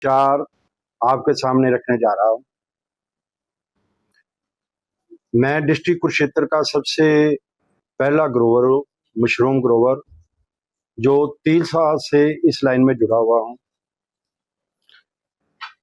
विचार आपके सामने रखने जा रहा हूँ। मैं डिस्ट्रिक्ट कुरुक्षेत्र का सबसे पहला ग्रोवर हूँ, मशरूम ग्रोवर, जो 3 साल से इस लाइन में जुड़ा हुआ हूँ।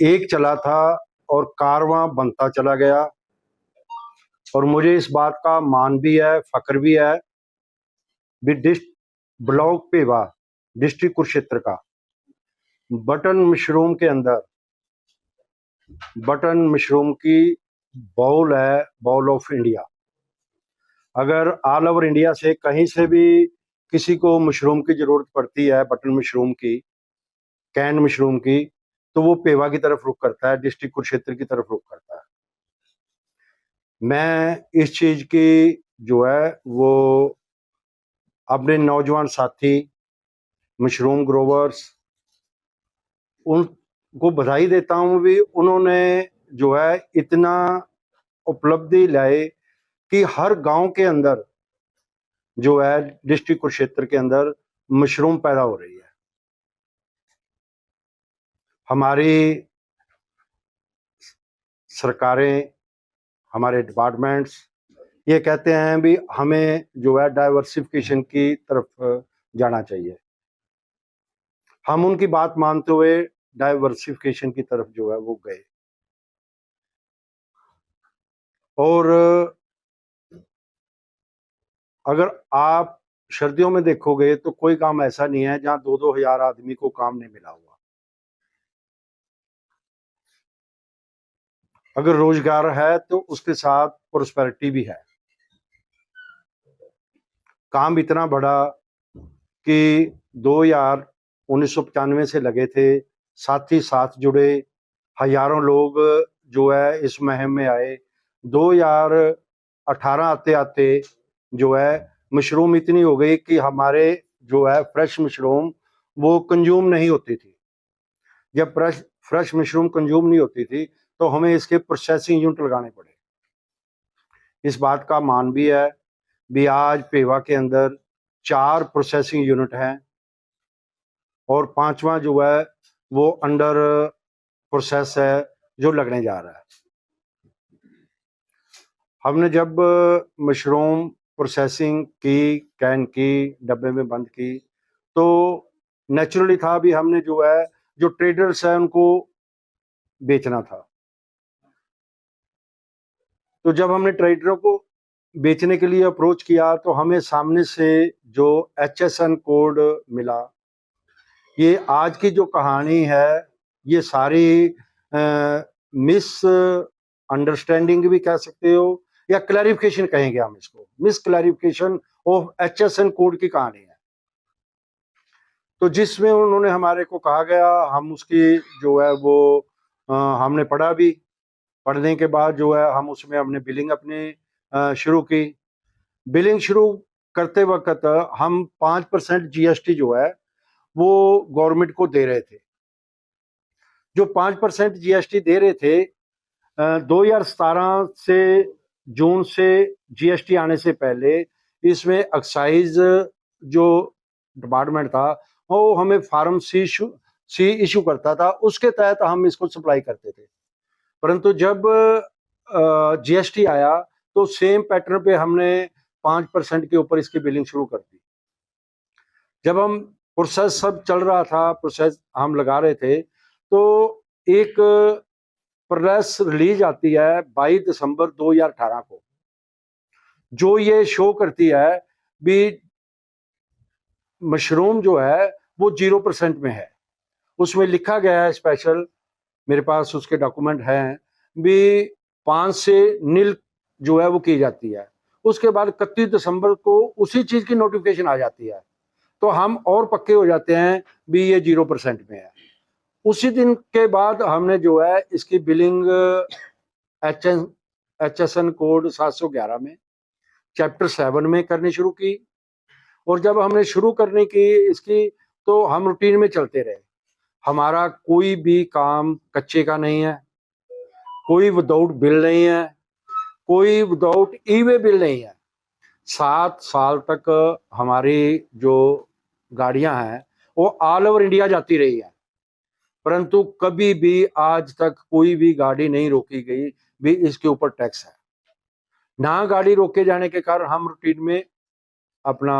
एक चला था और कारवां बनता चला गया, और मुझे इस बात का मान भी है, फक्र भी है ब्लॉक पेवा डिस्ट्रिक्ट कुरुक्षेत्र का बटन मशरूम के अंदर बटन मशरूम की बाउल है, बाउल ऑफ इंडिया। अगर ऑल ओवर इंडिया से कहीं से भी किसी को मशरूम की जरूरत पड़ती है, बटन मशरूम की, कैन मशरूम की, तो वो पेवा की तरफ रुख करता है, डिस्ट्रिक्ट कुरुक्षेत्र की तरफ रुख करता है। मैं इस चीज की जो है वो अपने नौजवान साथी मशरूम ग्रोवर्स उनको बधाई देता हूँ भी, उन्होंने जो है इतना उपलब्धि लाए कि हर गांव के अंदर जो है डिस्ट्रिक्ट कुरुक्षेत्र के अंदर मशरूम पैदा हो रही है। हमारी सरकारें, हमारे डिपार्टमेंट्स ये कहते हैं भी हमें जो है डाइवर्सिफिकेशन की तरफ जाना चाहिए। हम उनकी बात मानते हुए डाइवर्सिफिकेशन की तरफ जो है वो गए। और अगर आप सर्दियों में देखोगे तो कोई काम ऐसा नहीं है जहां 2-2 हजार आदमी को काम नहीं मिला हुआ। अगर रोजगार है तो उसके साथ प्रोस्पेरिटी भी है। काम इतना बड़ा कि 1995 से लगे थे, साथ ही साथ जुड़े, हजारों लोग जो है इस मुहिम में आए। 2018 आते आते जो है मशरूम इतनी हो गई कि हमारे जो है फ्रेश मशरूम वो कंज्यूम नहीं होती थी। जब फ्रेश मशरूम कंज्यूम नहीं होती थी तो हमें इसके प्रोसेसिंग यूनिट लगाने पड़े। इस बात का मान भी है भी आज पेवा के अंदर 4 प्रोसेसिंग यूनिट हैं और 5वां जो है वो अंडर प्रोसेस है, जो लगने जा रहा है। हमने जब मशरूम प्रोसेसिंग की, कैन की, डब्बे में बंद की, तो नेचुरली था भी हमने जो है जो ट्रेडर्स है उनको बेचना था। तो जब हमने ट्रेडरों को बेचने के लिए अप्रोच किया तो हमें सामने से जो HSN कोड मिला। ये आज की जो कहानी है ये सारी मिस अंडरस्टैंडिंग भी कह सकते हो या क्लैरिफिकेशन कहेंगे हम इसको, miss clarification of HSN code की कहानी है। तो जिसमें उन्होंने हमारे को कहा गया, हम उसकी जो है वो हमने पढ़ा भी। पढ़ने के बाद जो है हम उसमें हमने बिलिंग अपनी शुरू की। बिलिंग शुरू करते वक्त हम 5% GST जो है वो गवर्नमेंट को दे रहे थे। जो 5% GST दे रहे थे 2017 से जून से GST आने से पहले इसमें एक्साइज जो डिपार्टमेंट था वो हमें फार्म सी इशू करता था, उसके तहत हम इसको सप्लाई करते थे। परंतु जब GST आया तो सेम पैटर्न पे हमने 5% के ऊपर इसकी बिलिंग शुरू कर दी। जब हम प्रोसेस सब चल रहा था, प्रोसेस हम लगा रहे थे, तो एक प्रेस रिलीज आती है 22 दिसंबर 2018 को, जो ये शो करती है भी मशरूम जो है वो 0% में है। उसमें लिखा गया है स्पेशल, मेरे पास उसके डॉक्यूमेंट हैं भी 5 से नील जो है वो की जाती है। उसके बाद 31 दिसंबर को उसी चीज की नोटिफिकेशन आ जाती है, तो हम और पक्के हो जाते हैं भी ये 0% में है। उसी दिन के बाद हमने जो है इसकी बिलिंग HSN कोड 711 में चैप्टर 7 में करनी शुरू की। और जब हमने शुरू करने की इसकी, तो हम रूटीन में चलते रहे। हमारा कोई भी काम कच्चे का नहीं है, कोई विदाउट बिल नहीं है, कोई विदाउट ई-वे बिल नहीं है। 7 साल तक हमारी जो गाड़ियां हैं वो ऑल ओवर इंडिया जाती रही है। परंतु कभी भी आज तक कोई भी गाड़ी नहीं रोकी गई भी इसके ऊपर टैक्स है। ना गाड़ी रोके जाने के कारण हम रूटीन में अपना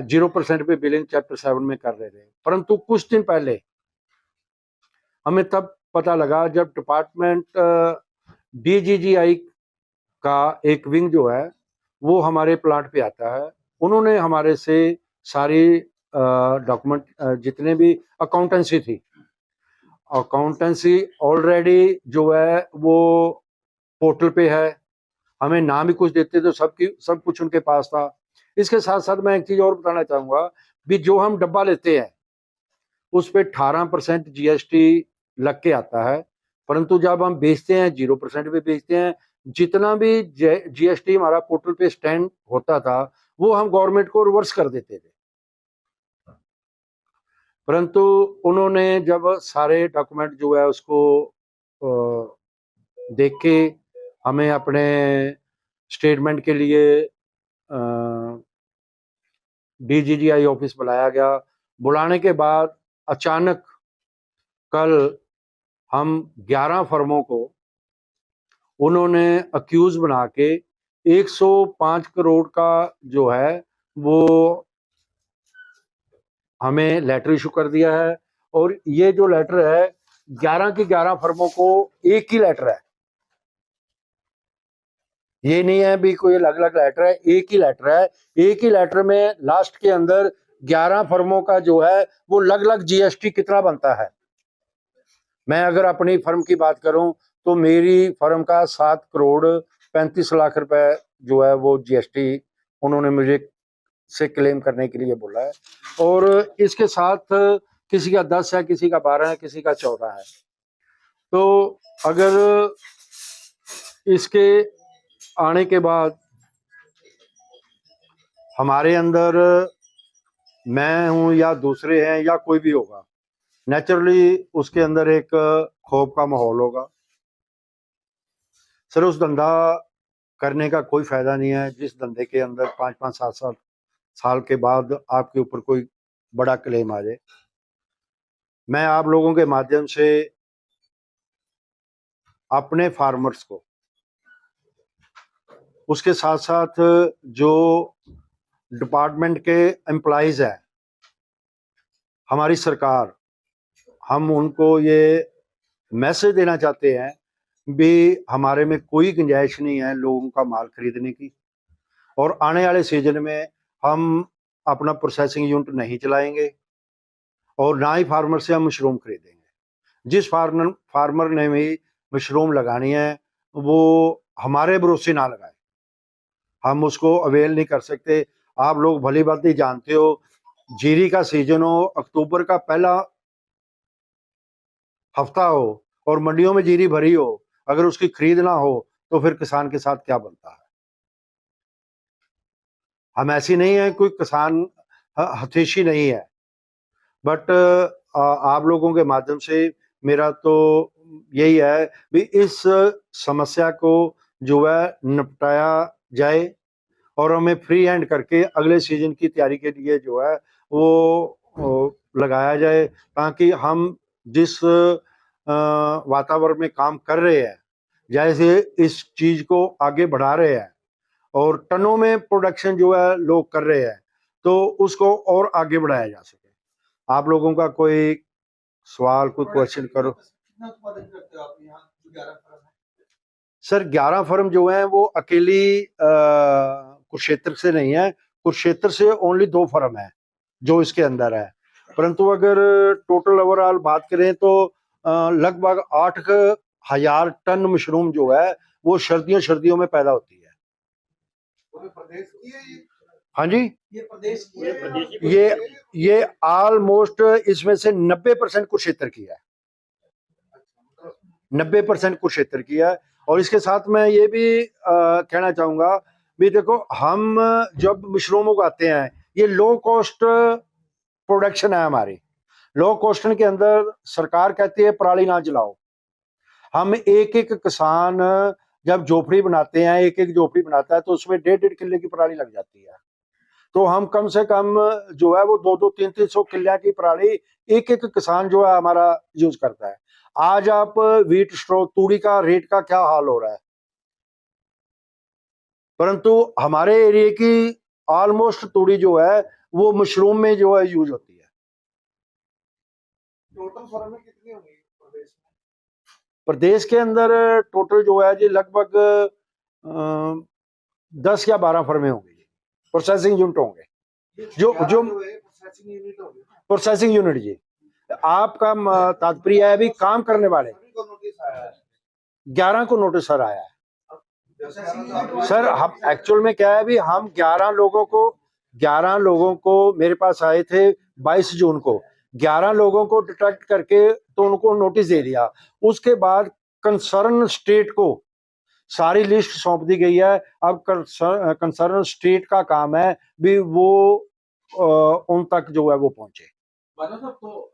0% पे बिलिंग चैप्टर 7 में कर रहे थे। परंतु कुछ दिन पहले हमें तब पता लगा जब डिपार्टमेंट DGGI का एक विंग जो है वो हमारे प्लांट पे आता है, उन्होंने हमारे से सारी डॉक्यूमेंट जितने भी अकाउंटेंसी थी, अकाउंटेंसी ऑलरेडी जो है वो पोर्टल पे है, हमें नाम ही कुछ देते तो सब कुछ उनके पास था। इसके साथ साथ मैं एक चीज और बताना चाहूंगा भी जो हम डब्बा लेते हैं उस पे 18% GST लग के आता है, परंतु जब हम बेचते हैं 0% पे बेचते हैं। जितना भी GST हमारा पोर्टल पे स्टैंड होता था वो हम गवर्नमेंट को रिवर्स कर देते थे। परंतु उन्होंने जब सारे डॉक्यूमेंट जो है उसको देख के हमें अपने स्टेटमेंट के लिए DGGI ऑफिस बुलाया गया। बुलाने के बाद अचानक कल हम 11 फर्मों को उन्होंने अक्यूज बना के 105 करोड़ का जो है वो हमें लेटर इशू कर दिया है। और ये जो लेटर है 11 की 11 फर्मों को एक ही लेटर है, ये नहीं है भी कोई अलग अलग लेटर है, एक ही लेटर है। एक ही लेटर में लास्ट के अंदर 11 फर्मों का जो है वो अलग अलग GST कितना बनता है। मैं अगर अपनी फर्म की बात करूं तो मेरी फर्म का 7 करोड़ 35 लाख रुपए जो है वो GST उन्होंने मुझे से क्लेम करने के लिए बोला है। और इसके साथ किसी का 10 है, किसी का 12 है, किसी का 14 है। तो अगर इसके आने के बाद हमारे अंदर मैं हूं या दूसरे हैं या कोई भी होगा, नेचुरली उसके अंदर एक खौफ का माहौल होगा। सर उस धंधा करने का कोई फायदा नहीं है जिस धंधे के अंदर 5-5 7 साल के बाद आपके ऊपर कोई बड़ा क्लेम आ जाए। मैं आप लोगों के माध्यम से अपने फार्मर्स को, उसके साथ साथ जो डिपार्टमेंट के एम्प्लॉइज हैं, हमारी सरकार, हम उनको ये मैसेज देना चाहते हैं भी हमारे में कोई गुंजाइश नहीं है लोगों का माल खरीदने की। और आने वाले सीजन में हम अपना प्रोसेसिंग यूनिट नहीं चलाएंगे और ना ही फार्मर से हम मशरूम खरीदेंगे। जिस फार्मर ने भी मशरूम लगानी है वो हमारे भरोसे ना लगाए, हम उसको अवेल नहीं कर सकते। आप लोग भली भांति जानते हो, जीरी का सीजन हो, अक्टूबर का पहला हफ्ता हो और मंडियों में जीरी भरी हो, अगर उसकी खरीद ना हो तो फिर किसान के साथ क्या बनता है। हम ऐसी नहीं है, कोई किसान हथेशी नहीं है, बट आप लोगों के माध्यम से मेरा तो यही है भी इस समस्या को जो है निपटाया जाए और हमें फ्री हैंड करके अगले सीजन की तैयारी के लिए जो है वो लगाया जाए, ताकि हम जिस वातावरण में काम कर रहे हैं, जैसे इस चीज को आगे बढ़ा रहे हैं और टनों में प्रोडक्शन जो है लोग कर रहे हैं, तो उसको और आगे बढ़ाया जा सके। आप लोगों का कोई सवाल, कोई क्वेश्चन करो। कितना उत्पादन करते हो आप यहाँ जो 11 फर्म है? सर 11 फर्म जो है वो अकेली कुरुक्षेत्र से नहीं है, कुरुक्षेत्र से ओनली 2 फर्म है जो इसके अंदर है। परंतु अगर टोटल ओवरऑल बात करें तो लगभग 8,000 टन मशरूम जो है वो सर्दियों में पैदा होती है। पूरे प्रदेश की है ये? हाँ जी, ये प्रदेश की है? ये ऑलमोस्ट इसमें से 90% कुरुक्षेत्र की है, 90% कुरुक्षेत्र की है। और इसके साथ मैं ये भी कहना चाहूंगा भी देखो, हम जब मशरूम उगाते हैं ये लो कॉस्ट प्रोडक्शन है हमारी। लो कॉस्ट के अंदर सरकार कहती है पराली ना जलाओ। हम एक एक किसान जब झोपड़ी बनाते हैं, एक एक झोपड़ी बनाता है तो उसमें 1.5 किले की पराली लग जाती है। तो हम कम से कम जो है वो 2-2, 3-3 सौ किले की पराली एक एक किसान जो है हमारा यूज करता है। आज आप व्हीट स्ट्रो तूड़ी का रेट का क्या हाल हो रहा है, परंतु हमारे एरिया की ऑलमोस्ट तूड़ी जो है वो मशरूम में जो है यूज होती है। टोटल फर्म में कितनी होंगी प्रदेश में? प्रदेश के अंदर टोटल जो है जी लगभग 10 या 12 फर्में होंगी, प्रोसेसिंग यूनिट होंगे, जो प्रोसेसिंग यूनिट होगी ना? प्रोसेसिंग यूनिट जी। आपका तात्पर्य है अभी काम करने वाले सभी को नोटिस आया है। 11 को नोटिस सर आया है। प्रोसेसिंग यूनिट सर हम एक्चुअल में क्या है अभी हम 11 लोगों को मेरे पास आए थे 22 जून को, 11 लोगों को डिटेक्ट करके तो उनको नोटिस दे दिया। उसके बाद कंसर्न स्टेट को सारी लिस्ट सौंप दी गई है। अब कंसर्न स्टेट का काम है भी वो उन तक जो है वो पहुंचे। बादल साहब, तो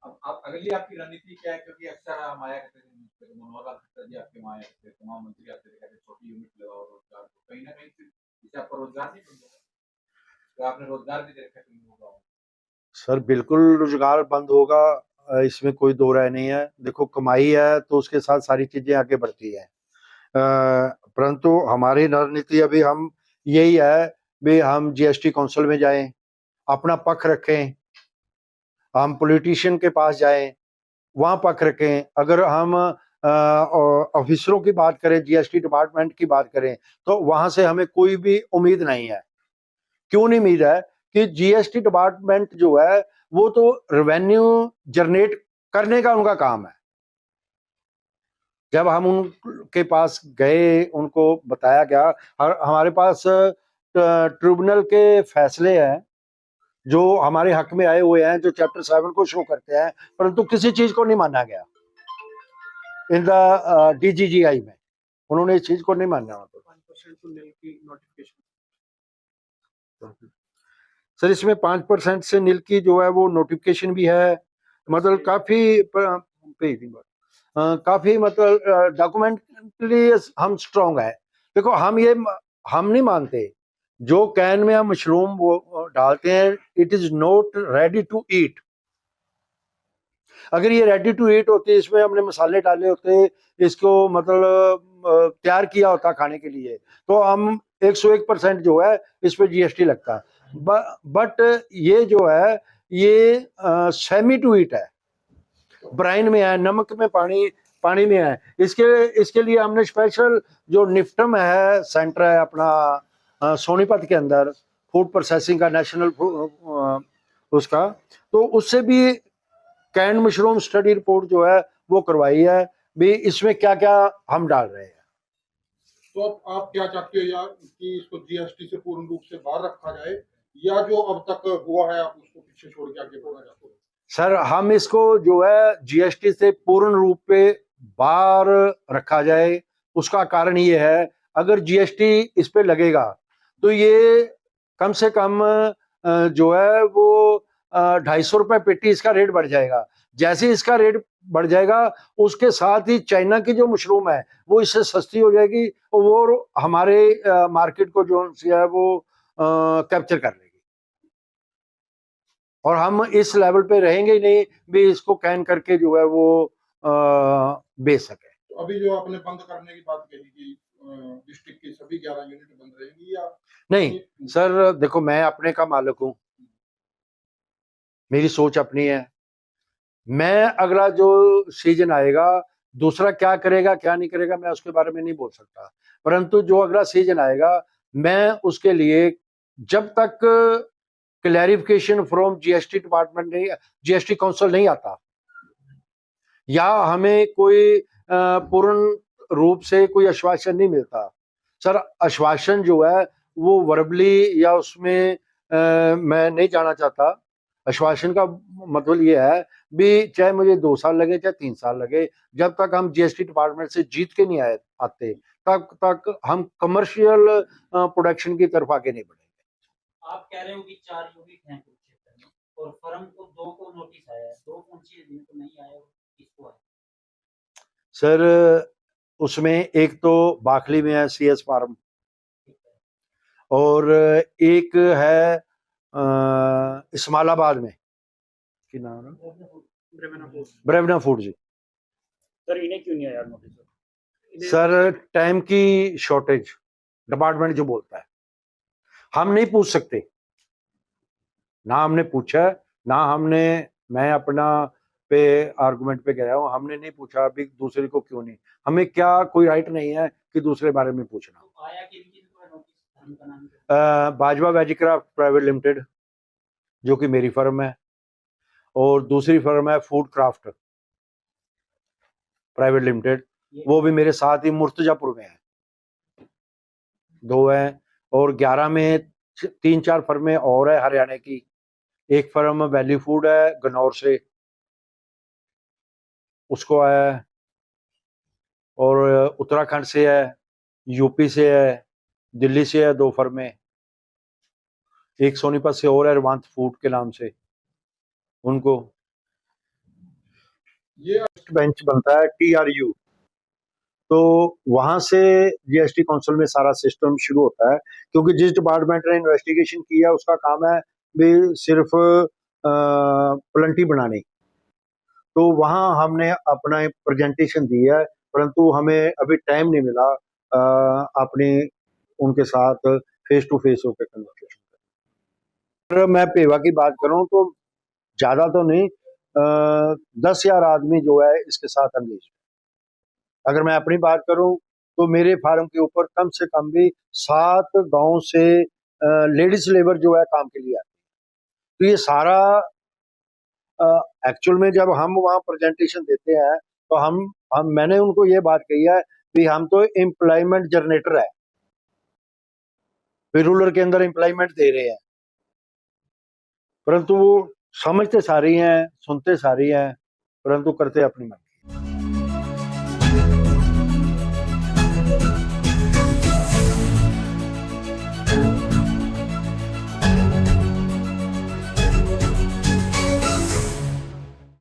अब आप अगली आपकी रणनीति क्या है? क्योंकि अक्सर हम आया करते थे, मनोहर लाल खट्टर जी आपके वहाँ आया करते थे, तमाम मंत्री आते थे, कहते छोटी यूनिट लगाओ रोजगार को, कहीं ना कहीं फिर इससे आपका रोजगार नहीं बंद होगा, तो आपने रोजगार भी दे रखा है कहीं होगा। सर बिल्कुल रोजगार बंद होगा, इसमें कोई दो राय नहीं है। देखो कमाई है तो उसके साथ सारी चीजें आगे बढ़ती है, परंतु हमारी रणनीति अभी हम यही है भी हम जीएसटी काउंसिल में जाएं, अपना पक्ष रखें, हम पॉलिटिशियन के पास जाएं, वहां पक्ष रखें। अगर हम ऑफिसरों की बात करें, जीएसटी डिपार्टमेंट की बात करें, तो वहां से हमें कोई भी उम्मीद नहीं है। क्यों नहीं उम्मीद है कि जीएसटी डिपार्टमेंट जो है वो तो रेवेन्यू जनरेट करने का उनका काम है। जब हम उनके पास गए, उनको बताया गया, और हमारे पास ट्रिब्यूनल के फैसले हैं जो हमारे हक में आए हुए हैं, जो चैप्टर 7 को शो करते हैं, परंतु किसी चीज को नहीं माना गया इन द डीजीजीआई में, उन्होंने इस चीज को नहीं माना। 5% तो नील की नोटिफिकेशन। सर इसमें 5% से नील की जो है वो नोटिफिकेशन भी है, मतलब काफी मतलब डॉक्यूमेंटली हम स्ट्रांग है। देखो हम नहीं मानते जो कैन में हम मशरूम वो डालते हैं, it is not ready to eat. अगर ये रेडी टू ईट होती, इसमें हमने मसाले डाले होते, इसको मतलब तैयार किया होता खाने के लिए, तो हम 101% जो है इस पे जीएसटी लगता। बट ये जो है ये सेमी टू ईट है, ब्राइन में है, नमक में पानी में है। इसके लिए हमने स्पेशल जो निफ्टम है सेंटर है अपना सोनीपत के अंदर, फूड प्रोसेसिंग का नेशनल उसका, तो उससे भी कैन मशरूम स्टडी रिपोर्ट जो है वो करवाई है भी इसमें क्या क्या हम डाल रहे हैं। तो अब आप क्या चाहते हो यार कि इसको जीएसटी से पूर्ण रूप से बाहर रखा जाए, या जो अब तक हुआ है आप उसको पीछे छोड़ के आगे बढ़ना चाहते हो? सर हम इसको जो है जीएसटी से पूर्ण रूप पे बाहर रखा जाए। उसका कारण ये है, अगर जीएसटी इस पे लगेगा तो ये कम से कम जो है वो 250 रुपए पेटी इसका रेट बढ़ जाएगा। जैसे इसका रेट बढ़ जाएगा उसके साथ ही चाइना की जो मशरूम है वो इससे सस्ती हो जाएगी और वो हमारे मार्केट को जो है वो कैप्चर कर लेगी, और हम इस लेवल पे रहेंगे ही नहीं भी इसको कैन करके जो है वो बेच सके। तो अभी जो आपने बंद करने की बात कही कि डिस्ट्रिक्ट की सभी 11 यूनिट बंद रहेंगी या नहीं सर, देखो मैं अपने का मालिक हूँ, मेरी सोच अपनी है। मैं अगला जो सीजन आएगा दूसरा क्या करेगा क्या नहीं करेगा मैं उसके बारे में नहीं बोल सकता, परंतु जो अगला सीजन आएगा मैं उसके लिए जब तक क्लैरिफिकेशन फ्रॉम जीएसटी डिपार्टमेंट नहीं, जीएसटी काउंसिल नहीं आता, या हमें कोई पूर्ण रूप से कोई आश्वासन नहीं मिलता। सर आश्वासन जो है वो वर्बली या उसमें मैं नहीं जाना चाहता। आश्वासन का मतलब ये है भी चाहे मुझे 2 साल लगे चाहे 3 साल लगे, जब तक हम जीएसटी डिपार्टमेंट से जीत के नहीं आते तब तक हम कमर्शियल प्रोडक्शन की तरफ आगे नहीं बढ़ेंगे। आप कह रहे हो कि 4 यूनिट हैं कुरुक्षेत्र में और फर्म को 2 को नोटिस आया है, 2 कौन सी है जिनको नहीं आया और किसको आया? सर उसमें एक तो बाखली में है सीएस फार्म, और एक है इस्माइलाबाद में, की नाम है ब्रेवेना पोस्ट ब्रेवना फूड जी। सर इन्हें क्यों नहीं आया नोटिस? सर टाइम की शॉर्टेज डिपार्टमेंट जो बोलता है, हम नहीं पूछ सकते, ना हमने पूछा ना हमने, मैं अपना पे आर्गुमेंट पे गया हूँ, हमने नहीं पूछा अभी दूसरे को क्यों नहीं, हमें क्या कोई राइट नहीं है कि दूसरे बारे में पूछना। तो आया कि नहीं नोटिस? फर्म का नाम क्या? बाजवा वेजिक्राफ्ट प्राइवेट लिमिटेड जो कि मेरी फर्म है, और दूसरी फर्म है फूड क्राफ्ट प्राइवेट लिमिटेड, वो भी मेरे साथ ही मुर्तजापुर में है, 2 है, और 11 में 3-4 फर्में और है हरियाणा की। एक फर्म वैली फूड है गन्नौर से, उसको है, और उत्तराखंड से है, यूपी से है, दिल्ली से है 2 फर्में, एक सोनीपत से और है रवांत फूड के नाम से, उनको ये बेंच बनता है TRU, तो वहां से जीएसटी काउंसिल में सारा सिस्टम शुरू होता है, क्योंकि जिस डिपार्टमेंट ने इन्वेस्टिगेशन किया उसका काम है भी सिर्फ प्लेंटी बनानी, तो वहां हमने अपना प्रेजेंटेशन दी है, परंतु हमें अभी टाइम नहीं मिला अपनी उनके साथ फेस टू फेस होकर कन्वर्सेशन। अगर मैं पेवा की बात करूं तो ज्यादा तो नहीं, 10,000 आदमी जो है इसके साथ अंगेज है। अगर मैं अपनी बात करूं तो मेरे फार्म के ऊपर कम से कम भी 7 गांव से लेडीज लेबर जो है काम के लिए आती है। तो ये सारा एक्चुअल में जब हम वहाँ प्रेजेंटेशन देते हैं तो हम मैंने उनको ये बात कही है कि हम तो एम्प्लॉयमेंट जनरेटर है, रूरल के अंदर एम्प्लॉयमेंट दे रहे हैं, परंतु वो समझते सारी हैं, सुनते सारी हैं, परंतु करते अपनी मन।